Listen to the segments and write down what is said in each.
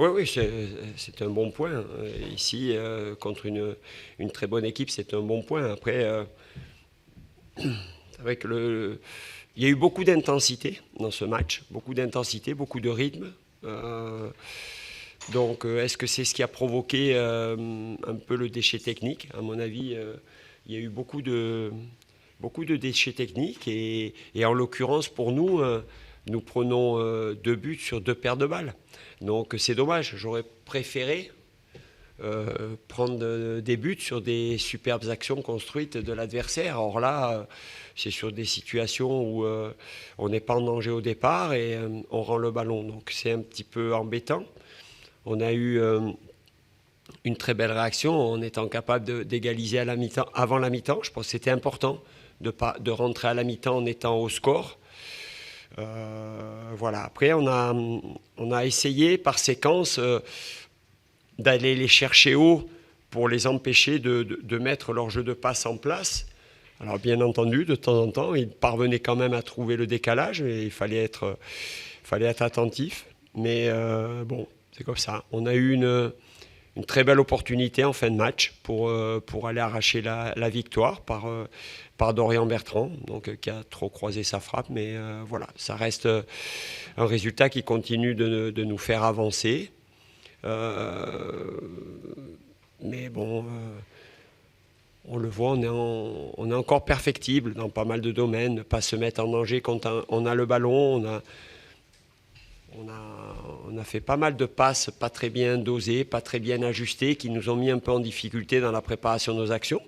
Oui, oui, c'est un bon point. Ici, contre une très bonne équipe, c'est un bon point. Après, avec il y a eu beaucoup d'intensité dans ce match, beaucoup d'intensité, beaucoup de rythme. Euh, donc, est-ce que c'est ce qui a provoqué un peu le déchet technique? À mon avis, il y a eu beaucoup de déchets techniques et en l'occurrence, pour nous, nous prenons 2 buts sur 2 paires de balles. Donc, c'est dommage. J'aurais préféré prendre des buts sur des superbes actions construites de l'adversaire. Or là, c'est sur des situations où on n'est pas en danger au départ et on rend le ballon. Donc c'est un petit peu embêtant. On a eu une très belle réaction en étant capable d'égaliser à la mi-temps, avant la mi-temps. Je pense que c'était important de rentrer à la mi-temps en étant au score. Voilà. Après, on a essayé par séquence d'aller les chercher haut pour les empêcher de mettre leur jeu de passe en place. Alors bien entendu, de temps en temps, ils parvenaient quand même à trouver le décalage et il fallait être attentif. Mais bon, c'est comme ça. On a eu une très belle opportunité en fin de match pour aller arracher la victoire par Dorian Bertrand, donc, qui a trop croisé sa frappe. Mais voilà, ça reste un résultat qui continue de nous faire avancer. Mais bon, on le voit, on est encore perfectible dans pas mal de domaines, ne pas se mettre en danger quand on a le ballon. On a fait pas mal de passes pas très bien dosées, pas très bien ajustées, qui nous ont mis un peu en difficulté dans la préparation de nos actions.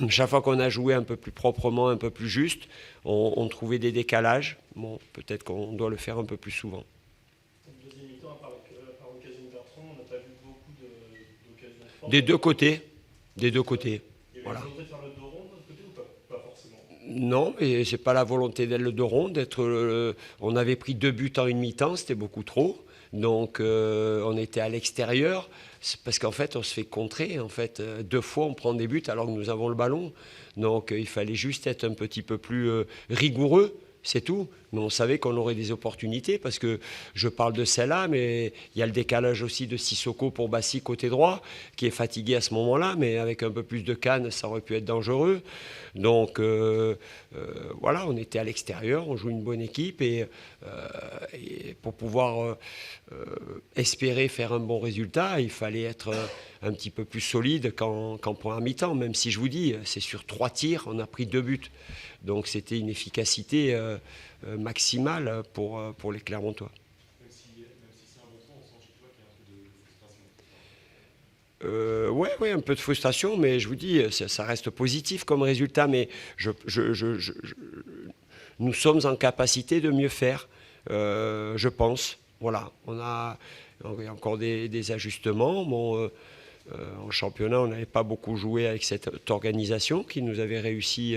Chaque fois qu'on a joué un peu plus proprement, un peu plus juste, on trouvait des décalages. Bon, peut-être qu'on doit le faire un peu plus souvent. Des deux côtés. Des deux côtés. Il y avait Voilà. une volonté de faire le dos rond de l'autre côté ou pas forcément? Non, mais c'est pas la volonté d'être le dos rond. On avait pris 2 buts en une mi-temps, c'était beaucoup trop. Donc on était à l'extérieur. C'est parce qu'en fait, on se fait contrer. En fait, 2 fois, on prend des buts alors que nous avons le ballon. Donc il fallait juste être un petit peu plus rigoureux. C'est tout. Mais on savait qu'on aurait des opportunités parce que je parle de celle-là, mais il y a le décalage aussi de Sissoko pour Bassi côté droit, qui est fatigué à ce moment-là, mais avec un peu plus de canne, ça aurait pu être dangereux. Donc voilà, on était à l'extérieur, on joue une bonne équipe et pour pouvoir espérer faire un bon résultat, il fallait être un petit peu plus solide qu'en première mi-temps, même si je vous dis, c'est sur 3 tirs, on a pris 2 buts. Donc c'était une efficacité maximale pour les Clermontois. Même si c'est un bon point, on sent chez toi qu'il y a un peu de frustration. Ouais, ouais, un peu de frustration, mais je vous dis, ça reste positif comme résultat, mais nous sommes en capacité de mieux faire, je pense. Voilà, il y a encore des ajustements. Bon, en championnat, on n'avait pas beaucoup joué avec cette organisation qui nous avait réussi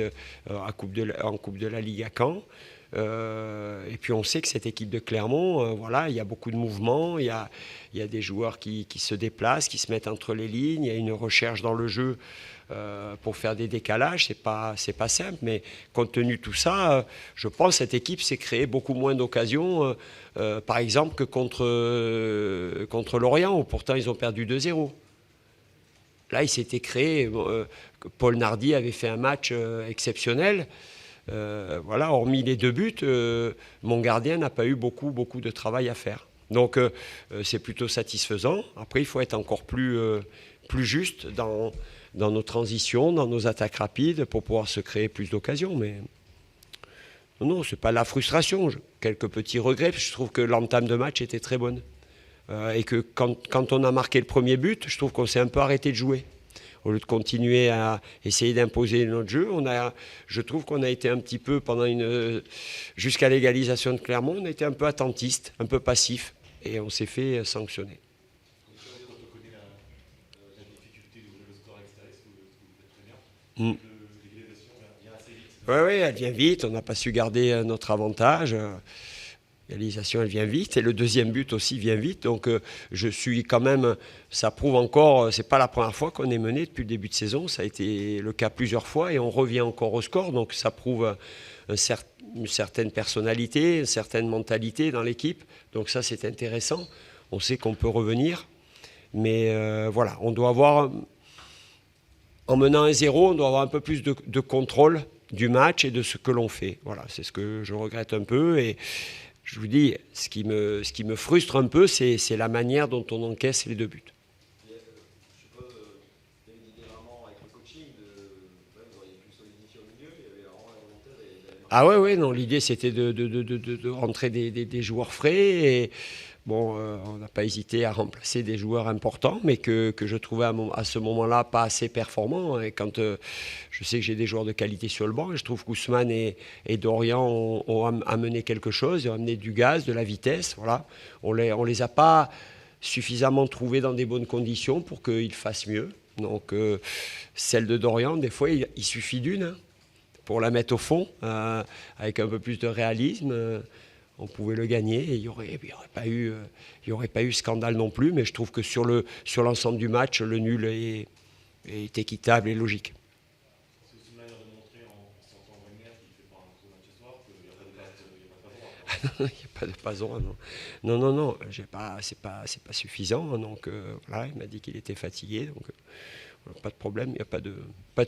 en Coupe de la Ligue à Caen. Et puis on sait que cette équipe de Clermont, voilà, il y a beaucoup de mouvements, il y a des joueurs qui se déplacent, qui se mettent entre les lignes, il y a une recherche dans le jeu pour faire des décalages, c'est pas simple, mais compte tenu de tout ça, je pense que cette équipe s'est créée beaucoup moins d'occasions, par exemple, que contre Lorient, où pourtant ils ont perdu 2-0. Là, il s'était créé, Paul Nardi avait fait un match exceptionnel. Voilà, hormis les 2 buts, mon gardien n'a pas eu beaucoup de travail à faire. Donc c'est plutôt satisfaisant. Après, il faut être encore plus juste dans nos transitions, dans nos attaques rapides pour pouvoir se créer plus d'occasions. Mais non, ce n'est pas la frustration. Quelques petits regrets. Je trouve que l'entame de match était très bonne. Et que quand on a marqué le premier but, je trouve qu'on s'est un peu arrêté de jouer. Au lieu de continuer à essayer d'imposer notre jeu, je trouve qu'on a été un petit peu, jusqu'à l'égalisation de Clermont, on a été un peu attentiste, un peu passif, et on s'est fait sanctionner. Donc ça veut dire que tu connais la difficulté d'ouvrir le score à l'extérieur, ce que vous faites très bien. Mm. L'égalisation vient assez vite. Oui, oui, elle vient vite, on n'a pas su garder notre avantage. L'égalisation, elle vient vite, et le deuxième but aussi vient vite. Donc je suis quand même, ça prouve encore, c'est pas la première fois qu'on est mené depuis le début de saison, ça a été le cas plusieurs fois, et on revient encore au score. Donc ça prouve une certaine personnalité, une certaine mentalité dans l'équipe. Donc ça, c'est intéressant. on sait qu'on peut revenir. Mais voilà, on doit avoir, en menant 1-0, on doit avoir un peu plus de contrôle du match et de ce que l'on fait. Voilà, c'est ce que je regrette un peu. Et je vous dis, ce qui me frustre un peu, c'est la manière dont on encaisse les 2 buts. Je sais pas, il y avait une idée vraiment avec le coaching, vous auriez pu solidifier au milieu, il y avait vraiment la volonté d'aller marquer. Ah ouais, non, l'idée c'était de rentrer des joueurs frais. Et bon, on n'a pas hésité à remplacer des joueurs importants, mais que je trouvais à ce moment-là pas assez performants. Et quand je sais que j'ai des joueurs de qualité sur le banc, et je trouve qu'Ousmane et Dorian ont amené quelque chose, ils ont amené du gaz, de la vitesse. Voilà. On les a pas suffisamment trouvés dans des bonnes conditions pour qu'ils fassent mieux. Donc, celle de Dorian, des fois, il suffit d'une, hein, pour la mettre au fond, avec un peu plus de réalisme. On pouvait le gagner et il n'y aurait pas eu scandale non plus. Mais je trouve que sur l'ensemble du match, le nul est équitable et logique. C'est aussi une manière de montrer en sortant Wenger qui fait pas un gros match ce soir qu'il n'y a pas de passe, il n'y a pas de passe. Il n'y a pas de Pazon, non. C'est pas suffisant. Donc voilà, il m'a dit qu'il était fatigué. Donc pas de problème, il n'y a pas de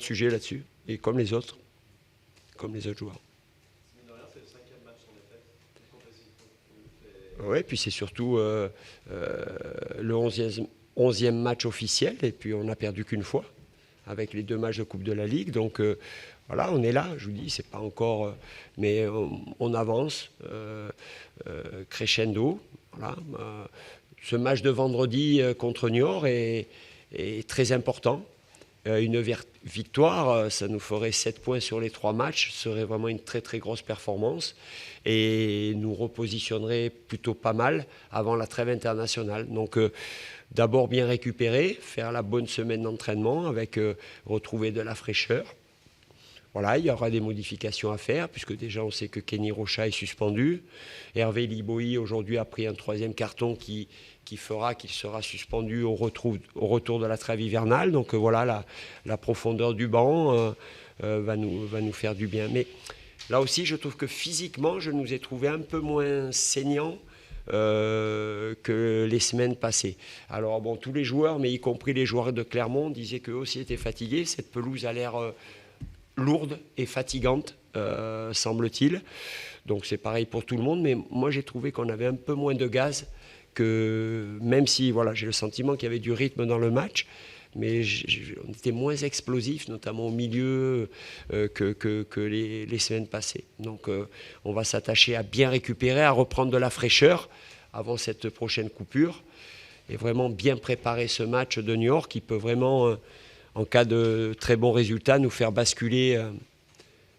sujet là-dessus. Et comme les autres joueurs. Mine de rien, c'est le 5e match sans défaite. Oui, puis c'est surtout le 11e match officiel, et puis on n'a perdu qu'une fois avec les 2 matchs de Coupe de la Ligue. Donc voilà, on est là, je vous dis, c'est pas encore. Mais on avance crescendo. Voilà. Ce match de vendredi contre Niort est très important. Une victoire, ça nous ferait 7 points sur les 3 matchs, ce serait vraiment une très très grosse performance et nous repositionnerait plutôt pas mal avant la trêve internationale. Donc d'abord bien récupérer, faire la bonne semaine d'entraînement avec retrouver de la fraîcheur. Voilà, il y aura des modifications à faire puisque déjà on sait que Kenny Rocha est suspendu. Hervé Liboy aujourd'hui a pris un 3e carton qui fera qu'il sera suspendu au retour de la trêve hivernale. Donc voilà, la profondeur du banc va nous faire du bien. Mais là aussi, je trouve que physiquement, je nous ai trouvé un peu moins saignants que les semaines passées. Alors bon, tous les joueurs, mais y compris les joueurs de Clermont, disaient qu'eux aussi étaient fatigués. Cette pelouse a l'air lourde et fatigante, semble-t-il. Donc c'est pareil pour tout le monde, mais moi j'ai trouvé qu'on avait un peu moins de gaz, que même si voilà, j'ai le sentiment qu'il y avait du rythme dans le match, mais on était moins explosif, notamment au milieu, que les semaines passées. Donc on va s'attacher à bien récupérer, à reprendre de la fraîcheur avant cette prochaine coupure, et vraiment bien préparer ce match de Niort qui peut vraiment, en cas de très bons résultats, nous faire basculer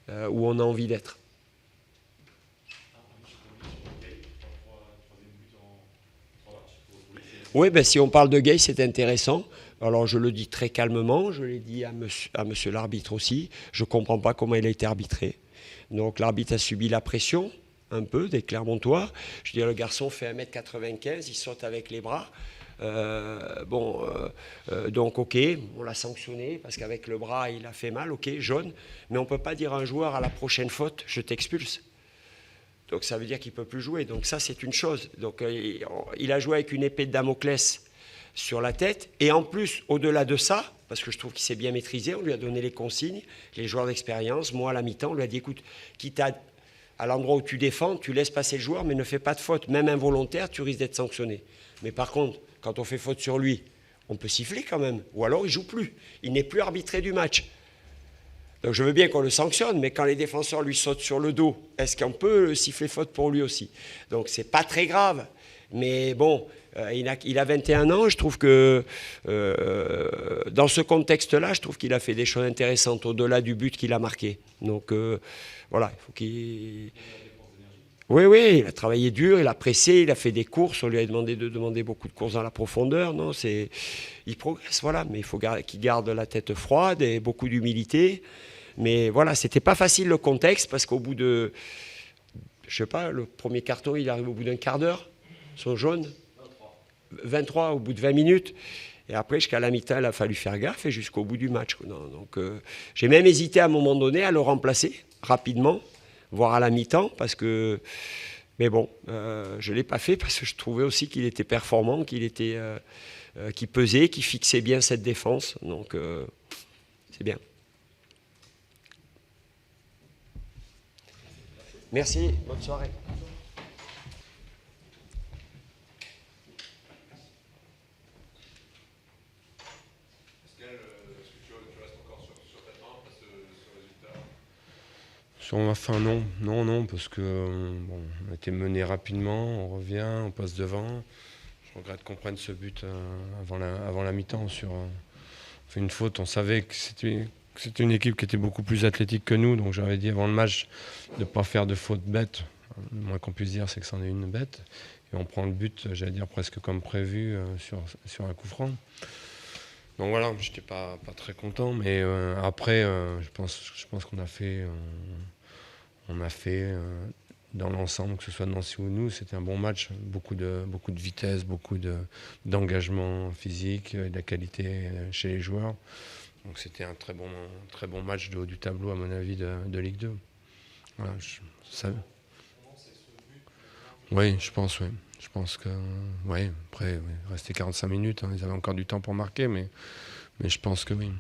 où on a envie d'être. Oui, si on parle de Gueye, c'est intéressant. Alors je le dis très calmement, je l'ai dit à monsieur l'arbitre aussi. Je ne comprends pas comment il a été arbitré. Donc l'arbitre a subi la pression, un peu, des Clermontois. Je dis, le garçon fait 1m95, il saute avec les bras. Donc ok, on l'a sanctionné parce qu'avec le bras il a fait mal, ok, jaune. Mais on ne peut pas dire à un joueur à la prochaine faute, je t'expulse. Donc ça veut dire qu'il ne peut plus jouer. Donc ça, c'est une chose. Donc il a joué avec une épée de Damoclès sur la tête. Et en plus, au-delà de ça, parce que je trouve qu'il s'est bien maîtrisé, on lui a donné les consignes, les joueurs d'expérience. Moi, à la mi-temps, on lui a dit, écoute, quitte à l'endroit où tu défends, tu laisses passer le joueur, mais ne fais pas de faute. Même involontaire, tu risques d'être sanctionné. Mais par contre, quand on fait faute sur lui, on peut siffler quand même. Ou alors, il ne joue plus. Il n'est plus arbitré du match. Donc je veux bien qu'on le sanctionne, mais quand les défenseurs lui sautent sur le dos, est-ce qu'on peut siffler faute pour lui aussi? Donc c'est pas très grave. Mais bon, il a 21 ans, je trouve que dans ce contexte-là, je trouve qu'il a fait des choses intéressantes au-delà du but qu'il a marqué. Donc voilà, il faut qu'il... Oui, il a travaillé dur, il a pressé, il a fait des courses, on lui a demandé de demander beaucoup de courses dans la profondeur. Non, il progresse, voilà, mais il faut qu'il garde la tête froide et beaucoup d'humilité. Mais voilà, c'était pas facile le contexte parce qu'au bout de, je sais pas, le premier carton, il arrive au bout d'un quart d'heure, son jaune. 23 au bout de 20 minutes. Et après, jusqu'à la mi-temps, il a fallu faire gaffe et jusqu'au bout du match. Non, donc, j'ai même hésité à un moment donné à le remplacer rapidement, voire à la mi-temps, parce que Mais bon, je ne l'ai pas fait parce que je trouvais aussi qu'il était performant, qu'il pesait, qu'il fixait bien cette défense. Donc, c'est bien. Merci, bonne soirée. Est-ce que tu restes encore sur ta fin face ce résultat? Sur ma fin, non. Non, parce que bon, on a été mené rapidement, on revient, on passe devant. Je regrette qu'on prenne ce but avant la mi-temps. On fait une faute, on savait que c'était une équipe qui était beaucoup plus athlétique que nous, donc j'avais dit avant le match de ne pas faire de faute bête. Le moins qu'on puisse dire, c'est que c'en est une bête. Et on prend le but, j'allais dire presque comme prévu, sur un coup franc. Donc voilà, je n'étais pas très content, mais après, je pense qu'on a fait, dans l'ensemble, que ce soit Nancy ou nous, c'était un bon match. Beaucoup de vitesse, d'engagement physique, de la qualité chez les joueurs. Donc c'était un très bon match de haut du tableau, à mon avis, de Ligue 2. Voilà, oui, je pense, oui. Je pense que, oui, après, il restait 45 minutes, hein, ils avaient encore du temps pour marquer, mais je pense que oui.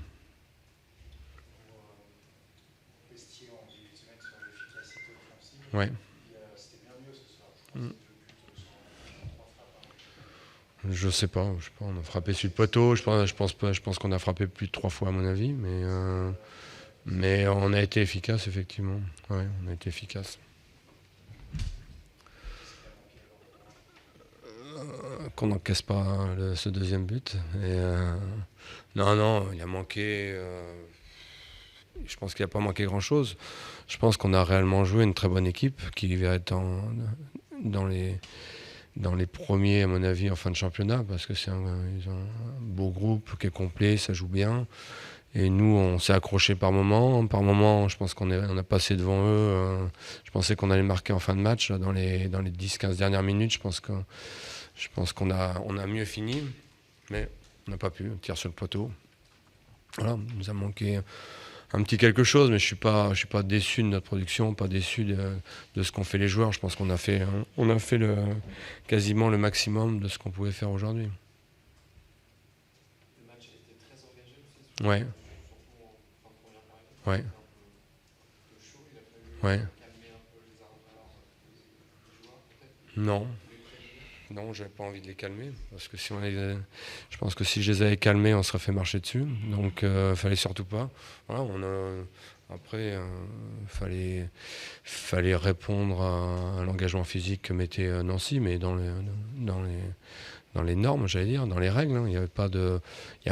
Ouais. Je sais pas, on a frappé sur le poteau, je pense qu'on a frappé plus de 3 fois à mon avis, mais on a été efficace effectivement. Ouais, on a été efficace. Qu'on n'encaisse pas ce deuxième but. Et, non, il a manqué. Je pense qu'il n'a pas manqué grand-chose. Je pense qu'on a réellement joué une très bonne équipe qui va être dans les premiers, à mon avis, en fin de championnat, parce que ils ont un beau groupe qui est complet, ça joue bien. Et nous, on s'est accroché par moment. Par moment, je pense qu'on a passé devant eux. Je pensais qu'on allait marquer en fin de match, là, dans les 10-15 dernières minutes. Je pense qu'on a mieux fini, mais on n'a pas pu. On tire sur le poteau. Voilà, il nous a manqué un petit quelque chose, mais je suis pas déçu de notre production, pas déçu de ce qu'ont fait les joueurs. Je pense qu'on a fait quasiment le maximum de ce qu'on pouvait faire aujourd'hui. Le match a été très engagé aussi. Ouais. Surtout en première période. Ouais. Un peu chaud, il a fallu Ouais. calmer un peu les ardeurs des joueurs peut-être. Non. Non, j'avais pas envie de les calmer, parce que je pense que si je les avais calmés, on serait fait marcher dessus. Donc, fallait surtout pas. Voilà, après, fallait répondre à l'engagement physique que mettait Nancy, mais dans les normes, j'allais dire, dans les règles. Hein. Il n'y a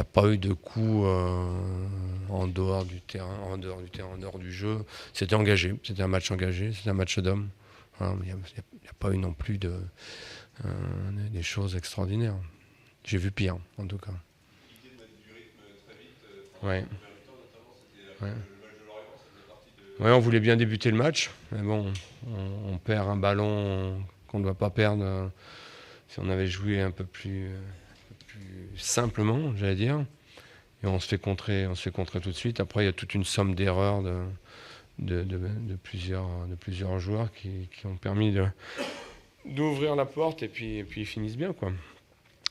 pas eu de coup en dehors du terrain, en dehors du jeu. C'était engagé, c'était un match engagé, c'était un match d'hommes. Voilà, il n'y a pas eu non plus des choses extraordinaires. J'ai vu pire, en tout cas. L'idée de mettre du rythme très vite, Ouais. notamment, c'était Ouais. le match de Lorient, ça faisait partie de. Ouais, on voulait bien débuter le match, mais bon, on perd un ballon qu'on ne doit pas perdre. Si on avait joué un peu plus simplement, j'allais dire, et on se fait contrer tout de suite. Après, il y a toute une somme d'erreurs de plusieurs joueurs qui ont permis d'ouvrir la porte et puis ils finissent bien, quoi.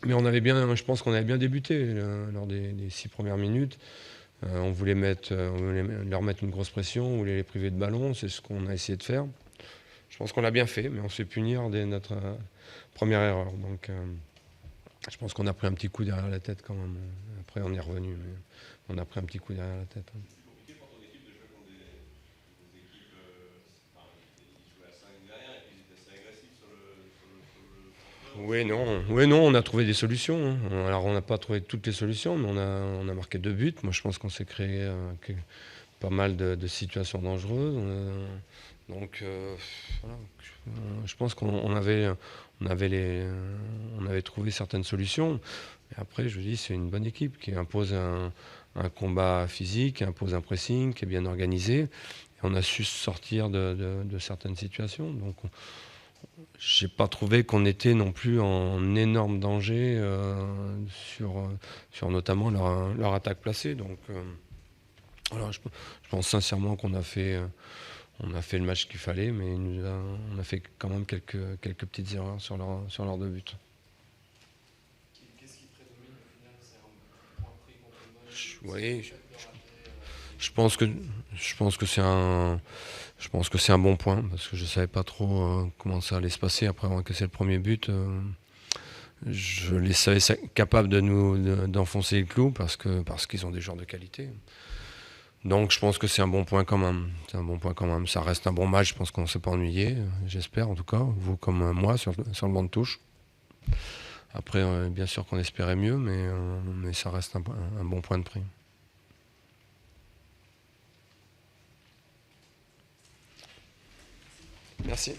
Mais je pense qu'on avait bien débuté lors des 6 premières minutes. On voulait leur mettre une grosse pression, on voulait les priver de ballon, c'est ce qu'on a essayé de faire. Je pense qu'on l'a bien fait, mais on se fait punir dès notre première erreur. Donc je pense qu'on a pris un petit coup derrière la tête quand même. Après on est revenu, mais on a pris un petit coup derrière la tête. C'est compliqué pour ton équipe de jouer contre des équipes. Ils jouaient à 5 derrière et puis ils étaient assez agressifs sur le. Oui, non, on a trouvé des solutions. Hein. Alors on n'a pas trouvé toutes les solutions, mais on a marqué 2 buts. Moi je pense qu'on s'est créé pas mal de situations dangereuses. Donc voilà. Je pense qu'on avait trouvé certaines solutions. Et après, je vous dis, c'est une bonne équipe qui impose un combat physique, qui impose un pressing, qui est bien organisé. Et on a su sortir de certaines situations. Donc j'ai pas trouvé qu'on était non plus en énorme danger sur notamment leur attaque placée. Donc voilà, je pense sincèrement qu'on a fait On a fait le match qu'il fallait, mais on a fait quand même quelques petites erreurs sur leur deux buts. Qu'est-ce qui prédomine au final? C'est un point pris contre le Monaco? Oui, je pense que c'est un bon point parce que je savais pas trop comment ça allait se passer après avoir encaissé le premier but. Je les savais capables d'enfoncer le clou parce qu'ils ont des joueurs de qualité. Donc je pense que c'est un bon point quand même. C'est un bon point quand même. Ça reste un bon match. Je pense qu'on ne s'est pas ennuyé. J'espère en tout cas. Vous comme moi sur le banc de touche. Après, bien sûr qu'on espérait mieux, mais ça reste un bon point de prix. Merci.